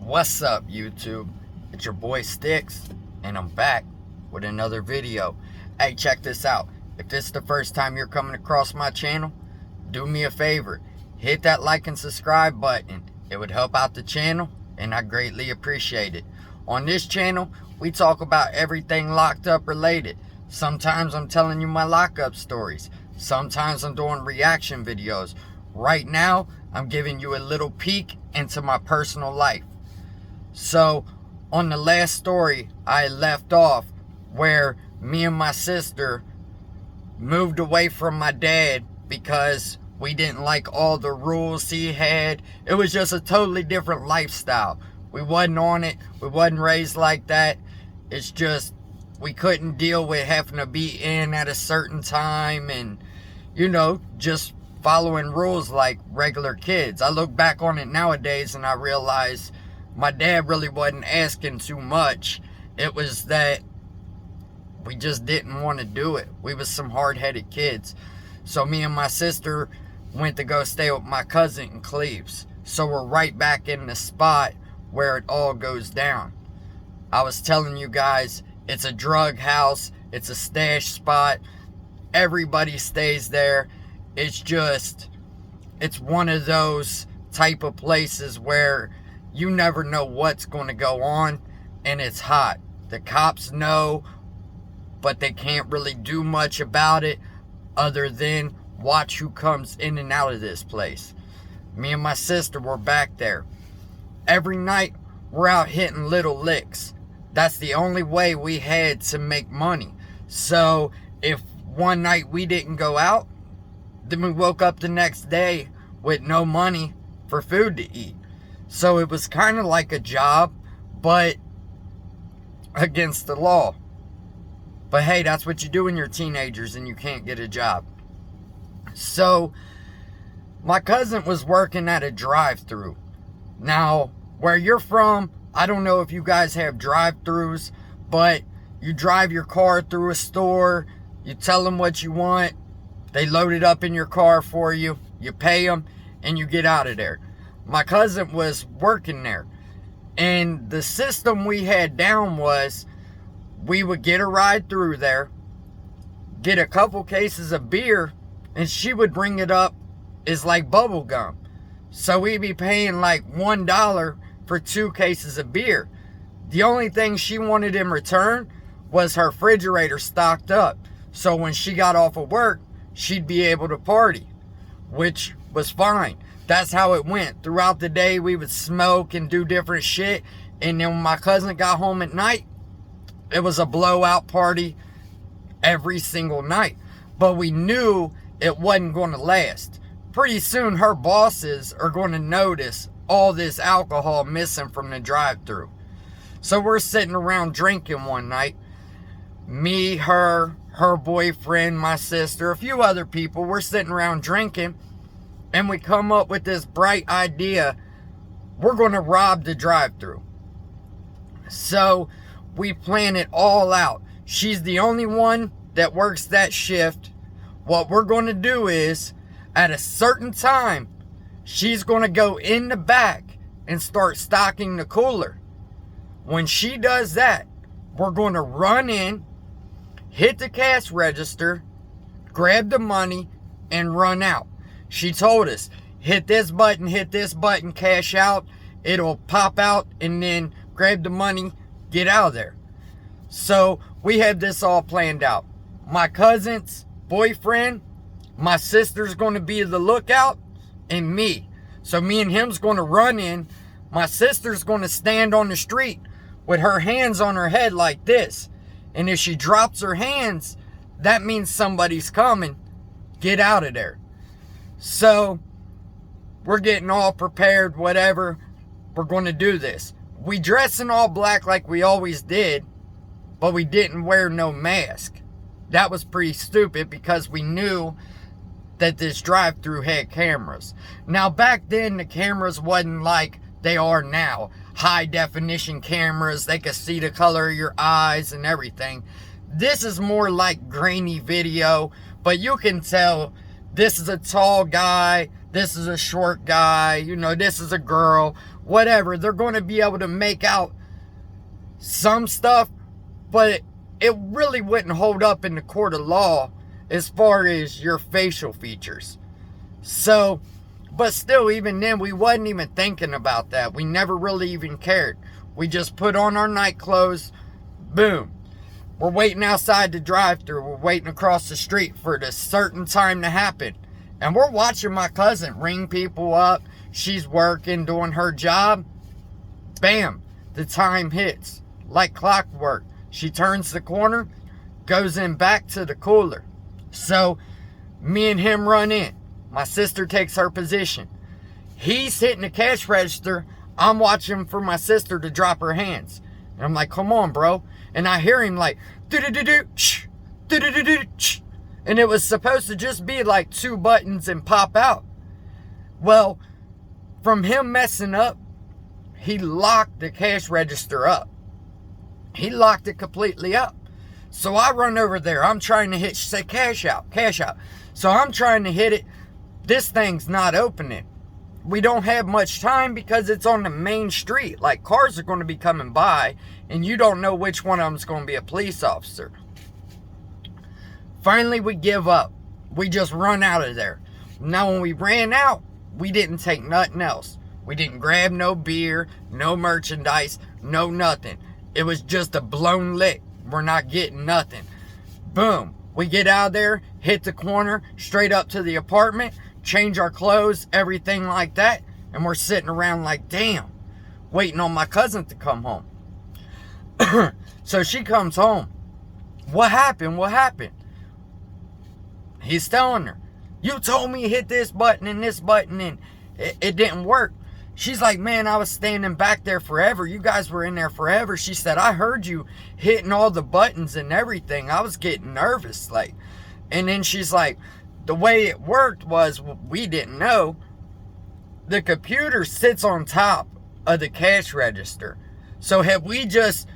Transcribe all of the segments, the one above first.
What's up, YouTube? It's your boy Sticks, and I'm back with another video. Hey, check this out. If this is the first time you're coming across my channel, do me a favor. Hit that like and subscribe button. It would help out the channel, and I greatly appreciate it. On this channel, we talk about everything locked up related. Sometimes I'm telling you my lockup stories. Sometimes I'm doing reaction videos. Right now, I'm giving you a little peek into my personal life. So, on the last story, I left off where me and my sister moved away from my dad because we didn't like all the rules he had. It was just a totally different lifestyle. We wasn't on it. We wasn't raised like that. It's just we couldn't deal with having to be in at a certain time and, just following rules like regular kids. I look back on it nowadays and I realize my dad really wasn't asking too much. It was that we just didn't want to do it. We was some hard-headed kids. So me and my sister went to go stay with my cousin in Cleves. So we're right back in the spot where it all goes down. I was telling you guys, it's a drug house. It's a stash spot. Everybody stays there. It's one of those type of places where you never know what's going to go on, and it's hot. The cops know, but they can't really do much about it other than watch who comes in and out of this place. Me and my sister were back there. Every night, we're out hitting little licks. That's the only way we had to make money. So, if one night we didn't go out, then we woke up the next day with no money for food to eat. So it was kind of like a job, but against the law. But hey, that's what you do when you're teenagers and you can't get a job. So my cousin was working at a drive-thru. Now, where you're from, I don't know if you guys have drive-thrus, but you drive your car through a store, you tell them what you want, they load it up in your car for you, you pay them, and you get out of there. My cousin was working there, and the system we had down was we would get a ride through there, get a couple cases of beer, and she would bring it up as like bubble gum. So we'd be paying like $1 for 2 cases of beer. The only thing she wanted in return was her refrigerator stocked up. So when she got off of work, she'd be able to party, which was fine. That's how it went. Throughout the day, we would smoke and do different shit. And then when my cousin got home at night, it was a blowout party every single night. But we knew it wasn't going to last. Pretty soon, her bosses are going to notice all this alcohol missing from the drive-thru. So we're sitting around drinking one night. Me, her boyfriend, my sister, a few other people. We're sitting around drinking. And we come up with this bright idea. We're going to rob the drive-thru. So we plan it all out. She's the only one that works that shift. What we're going to do is, at a certain time, she's going to go in the back and start stocking the cooler. When she does that, we're going to run in, hit the cash register, grab the money, and run out. She told us, hit this button, cash out. It'll pop out and then grab the money, get out of there. So we have this all planned out. My cousin's boyfriend, my sister's going to be the lookout, and me. So me and him's going to run in. My sister's going to stand on the street with her hands on her head like this. And if she drops her hands, that means somebody's coming. Get out of there. So, we're getting all prepared, whatever. We're going to do this. We dress in all black like we always did, but we didn't wear no mask. That was pretty stupid because we knew that this drive-thru had cameras. Now, back then, the cameras wasn't like they are now. High-definition cameras, they could see the color of your eyes and everything. This is more like grainy video, but you can tell this is a tall guy. this is a short guy, you know, this is a girl, whatever. They're going to be able to make out some stuff, but it really wouldn't hold up in the court of law as far as your facial features. So, but still, even then, we wasn't even thinking about that. We never really even cared. We just put on our night clothes, boom. We're waiting outside the drive-thru. We're waiting across the street for the certain time to happen. And we're watching my cousin ring people up. She's working, doing her job. Bam, the time hits like clockwork. She turns the corner, goes in back to the cooler. So me and him run in. My sister takes her position. He's hitting the cash register. I'm watching for my sister to drop her hands. And I'm like, come on, bro. And I hear him like, do-do-do-do, shh, do-do-do-do, shh. And it was supposed to just be like 2 buttons and pop out. Well, from him messing up, he locked the cash register up. He locked it completely up. So I run over there. I'm trying to hit, she said, cash out, cash out. So I'm trying to hit it. This thing's not opening. We don't have much time because it's on the main street. Like, cars are going to be coming by, and you don't know which one of them is going to be a police officer. Finally, we give up. We just run out of there. Now, when we ran out, we didn't take nothing else. We didn't grab no beer, no merchandise, no nothing. It was just a blown lick. We're not getting nothing. Boom. We get out of there, hit the corner, straight up to the apartment, change our clothes, everything like that, and we're sitting around like, damn, waiting on my cousin to come home. So she comes home. What happened? What happened? He's telling her, you told me to hit this button and it didn't work. She's like, man, I was standing back there forever. You guys were in there forever. She said, I heard you hitting all the buttons and everything. I was getting nervous. Like, and then she's like, the way it worked was, we didn't know, the computer sits on top of the cash register. So had we just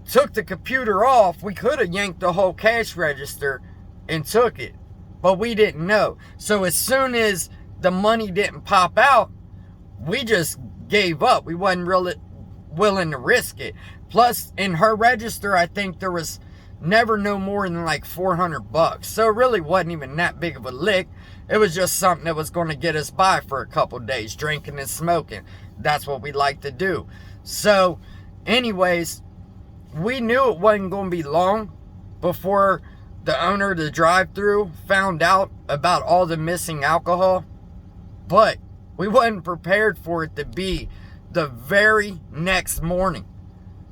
took the computer off, we could have yanked the whole cash register and took it. But we didn't know. So as soon as the money didn't pop out, we just gave up. We wasn't really willing to risk it. Plus, in her register, I think there was never no more than like $400. So it really wasn't even that big of a lick. It was just something that was going to get us by for a couple days, drinking and smoking. That's what we like to do. So anyways, we knew it wasn't going to be long before the owner of the drive-thru found out about all the missing alcohol. But we wasn't prepared for it to be the very next morning.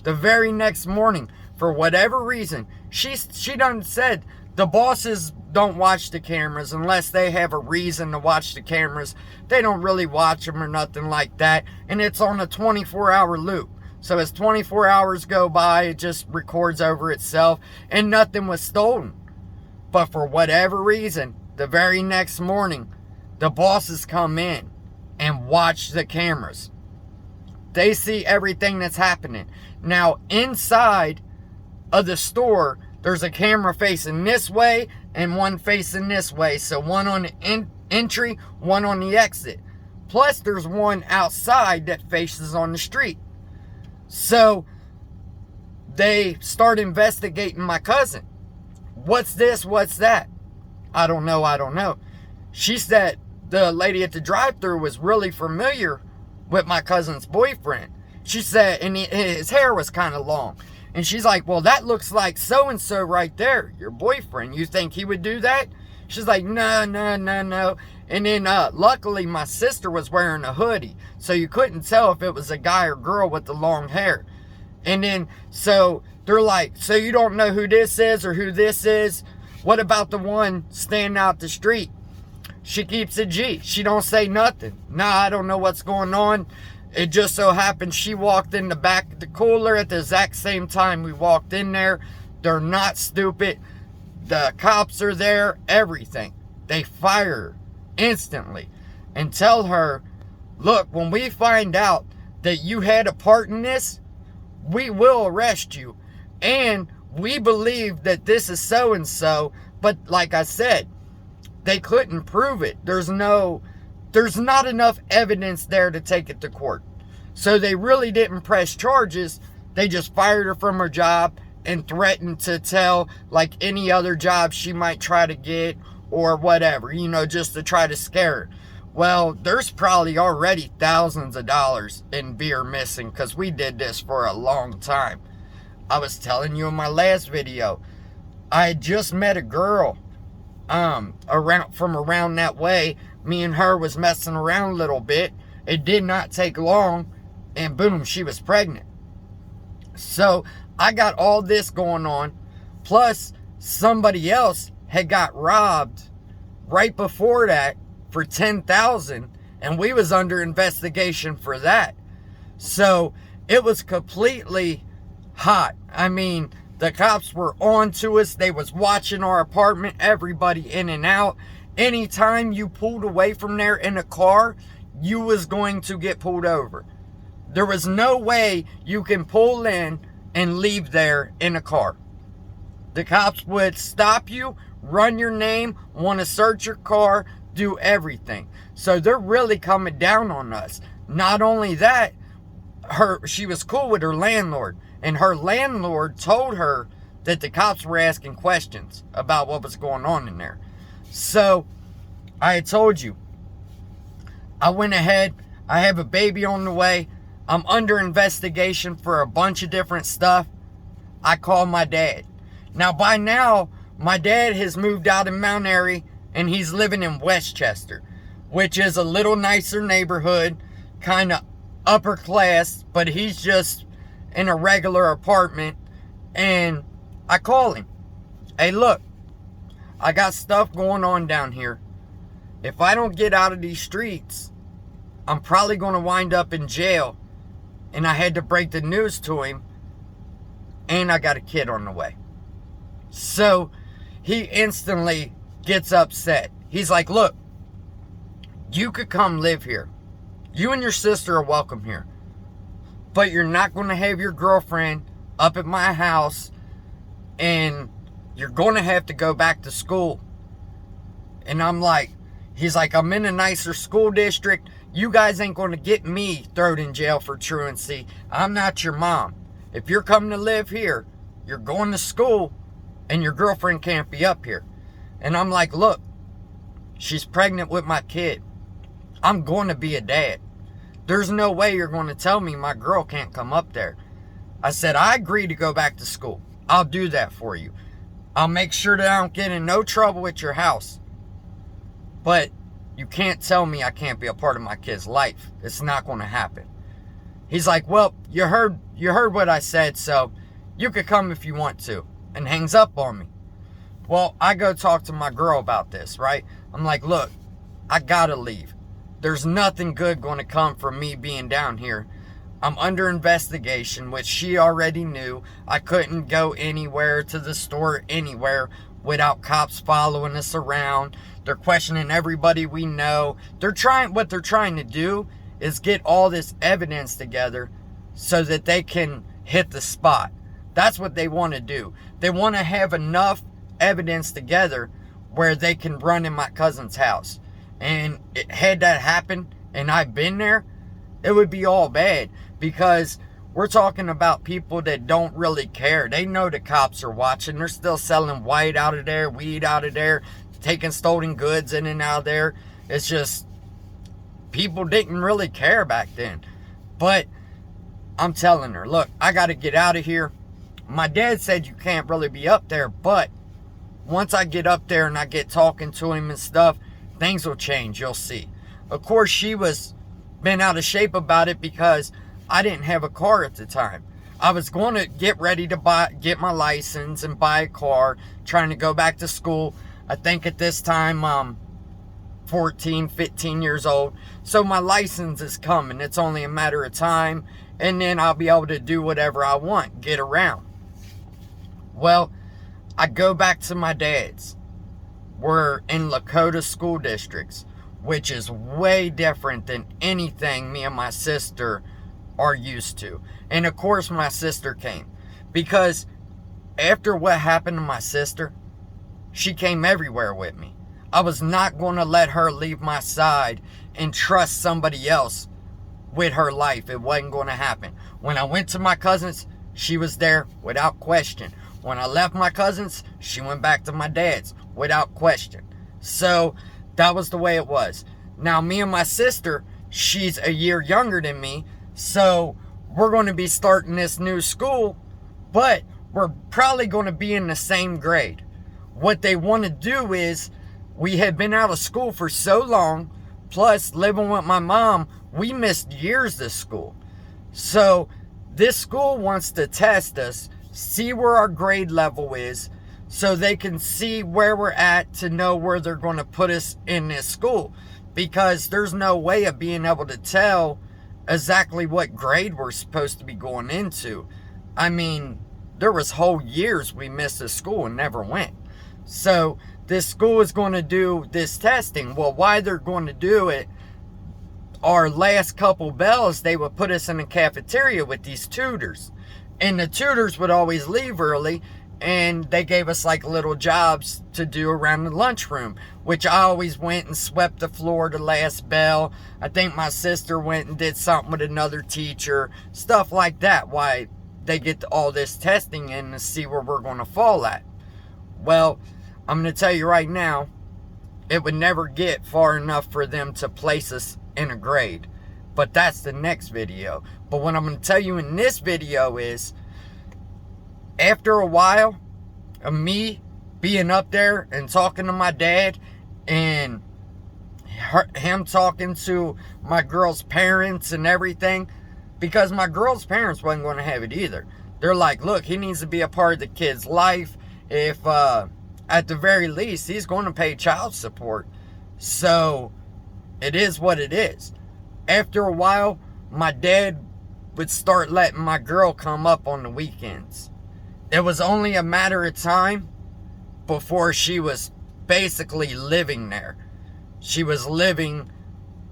The very next morning, for whatever reason, she done said the bosses don't watch the cameras unless they have a reason to watch the cameras. They don't really watch them or nothing like that. And it's on a 24-hour loop. So as 24 hours go by, it just records over itself. And nothing was stolen. But for whatever reason, the very next morning, the bosses come in and watch the cameras. They see everything that's happening. Now, inside of the store, there's a camera facing this way and one facing this way. So one on the entry, one on the exit. Plus, there's one outside that faces on the street. So they start investigating my cousin. What's this? What's that? I don't know. She said the lady at the drive-thru was really familiar with my cousin's boyfriend. She said, and his hair was kind of long. And she's like, well, that looks like so-and-so right there, your boyfriend. You think he would do that? She's like, no. And then luckily my sister was wearing a hoodie, so you couldn't tell if it was a guy or girl with the long hair. And then, so they're like, so you don't know who this is or who this is? What about the one standing out the street? She keeps it G. She don't say nothing. Nah, I don't know what's going on. It just so happened she walked in the back of the cooler at the exact same time we walked in there. They're not stupid. The cops are there, everything. They fire her instantly and tell her, look, when we find out that you had a part in this, we will arrest you. And we believe that this is so-and-so, but like I said, they couldn't prove it. There's no there's not enough evidence there to take it to court. So they really didn't press charges. They just fired her from her job and threatened to tell like any other job she might try to get or whatever, just to try to scare her. Well, there's probably already thousands of dollars in beer missing because we did this for a long time. I was telling you in my last video, I had just met a girl around that way. Me and her was messing around a little bit. It did not take long, and boom, she was pregnant. So I got all this going on, plus somebody else had got robbed right before that for $10,000, and we was under investigation for that. So it was completely hot. I mean, the cops were on to us. They was watching our apartment, everybody in and out. Anytime you pulled away from there in a car, you was going to get pulled over. There was no way you can pull in and leave there in a car. The cops would stop you, run your name, want to search your car, do everything. So they're really coming down on us. Not only that, she was cool with her landlord, and her landlord told her that the cops were asking questions about what was going on in there. So I had told you, I went ahead, I have a baby on the way, I'm under investigation for a bunch of different stuff. I called my dad. Now by now, my dad has moved out of Mount Airy and he's living in Westchester, which is a little nicer neighborhood, kind of upper class, but he's just in a regular apartment. And I call him. Hey, look, I got stuff going on down here. If I don't get out of these streets, I'm probably going to wind up in jail. And I had to break the news to him. And I got a kid on the way. So he instantly gets upset. He's like, look, you could come live here. You and your sister are welcome here. But you're not going to have your girlfriend up at my house. And you're going to have to go back to school. And I'm like, he's like, I'm in a nicer school district. You guys ain't going to get me thrown in jail for truancy. I'm not your mom. If you're coming to live here, you're going to school, and your girlfriend can't be up here. And I'm like, look, she's pregnant with my kid. I'm going to be a dad. There's no way you're going to tell me my girl can't come up there. I said, I agree to go back to school. I'll do that for you. I'll make sure that I don't get in no trouble at your house. But you can't tell me I can't be a part of my kid's life. It's not going to happen. He's like, well, you heard what I said, so you could come if you want to. And hangs up on me. Well, I go talk to my girl about this, right? I'm like, look, I gotta leave. There's nothing good going to come from me being down here. I'm under investigation, which she already knew. I couldn't go anywhere, to the store, anywhere, without cops following us around. They're questioning everybody we know. What they're trying to do is get all this evidence together so that they can hit the spot. That's what they want to do. They want to have enough evidence together where they can run in my cousin's house. And had that happen, and I've been there, it would be all bad. Because we're talking about people that don't really care. They know the cops are watching. They're still selling white out of there, weed out of there, taking stolen goods in and out of there. It's just, people didn't really care back then. But I'm telling her, look, I got to get out of here. My dad said you can't really be up there, but once I get up there and I get talking to him and stuff, things will change, you'll see. Of course, she was been out of shape about it because I didn't have a car at the time. I was going to get ready to get my license and buy a car, trying to go back to school. I think at this time, 14, 15 years old. So my license is coming. It's only a matter of time. And then I'll be able to do whatever I want, get around. Well, I go back to my dad's. We're in Lakota school districts, which is way different than anything me and my sister are used to. And of course my sister came. Because after what happened to my sister, she came everywhere with me. I was not going to let her leave my side and trust somebody else with her life. It wasn't going to happen. When I went to my cousins, she was there without question. When I left my cousins, she went back to my dad's without question. So that was the way it was. Now, me and my sister, she's a year younger than me, so we're going to be starting this new school, but we're probably going to be in the same grade. What they want to do is, we had been out of school for so long, plus living with my mom, we missed years of school. So this school wants to test us, see where our grade level is, so they can see where we're at to know where they're going to put us in this school. Because there's no way of being able to tell exactly what grade we're supposed to be going into. I mean, there was whole years we missed the school and never went. So this school is going to do this testing. Well, why they're going to do it, our last couple bells, they would put us in the cafeteria with these tutors. And the tutors would always leave early, and they gave us like little jobs to do around the lunchroom, which I always went and swept the floor the last bell. I think my sister went and did something with another teacher, stuff like that. Why they get all this testing in to see where we're going to fall at. Well, I'm going to tell you right now, it would never get far enough for them to place us in a grade. But that's the next video. But what I'm going to tell you in this video is, after a while of me being up there and talking to my dad, and him talking to my girl's parents and everything, because my girl's parents wasn't going to have it either. They're like, look, he needs to be a part of the kid's life. If at the very least, he's going to pay child support. So it is what it is. After a while, my dad would start letting my girl come up on the weekends. It was only a matter of time before she was basically living there. She was living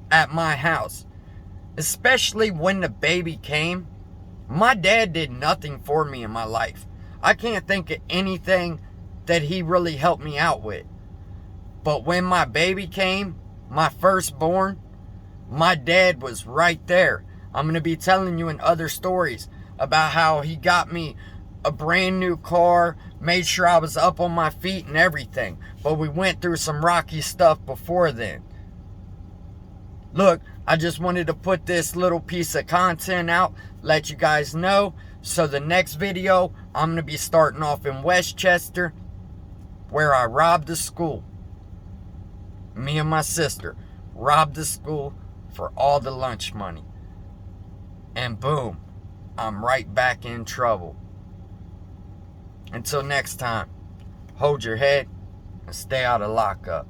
at my house. Especially when the baby came, my dad did nothing for me in my life. I can't think of anything that he really helped me out with. But when my baby came, my firstborn, my dad was right there. I'm going to be telling you in other stories about how he got me a brand new car, made sure I was up on my feet and everything. But we went through some rocky stuff before then. Look, I just wanted to put this little piece of content out, let you guys know. So the next video, I'm going to be starting off in Westchester, where I robbed the school. Me and my sister robbed the school for all the lunch money. And boom, I'm right back in trouble. Until next time, hold your head and stay out of lockup.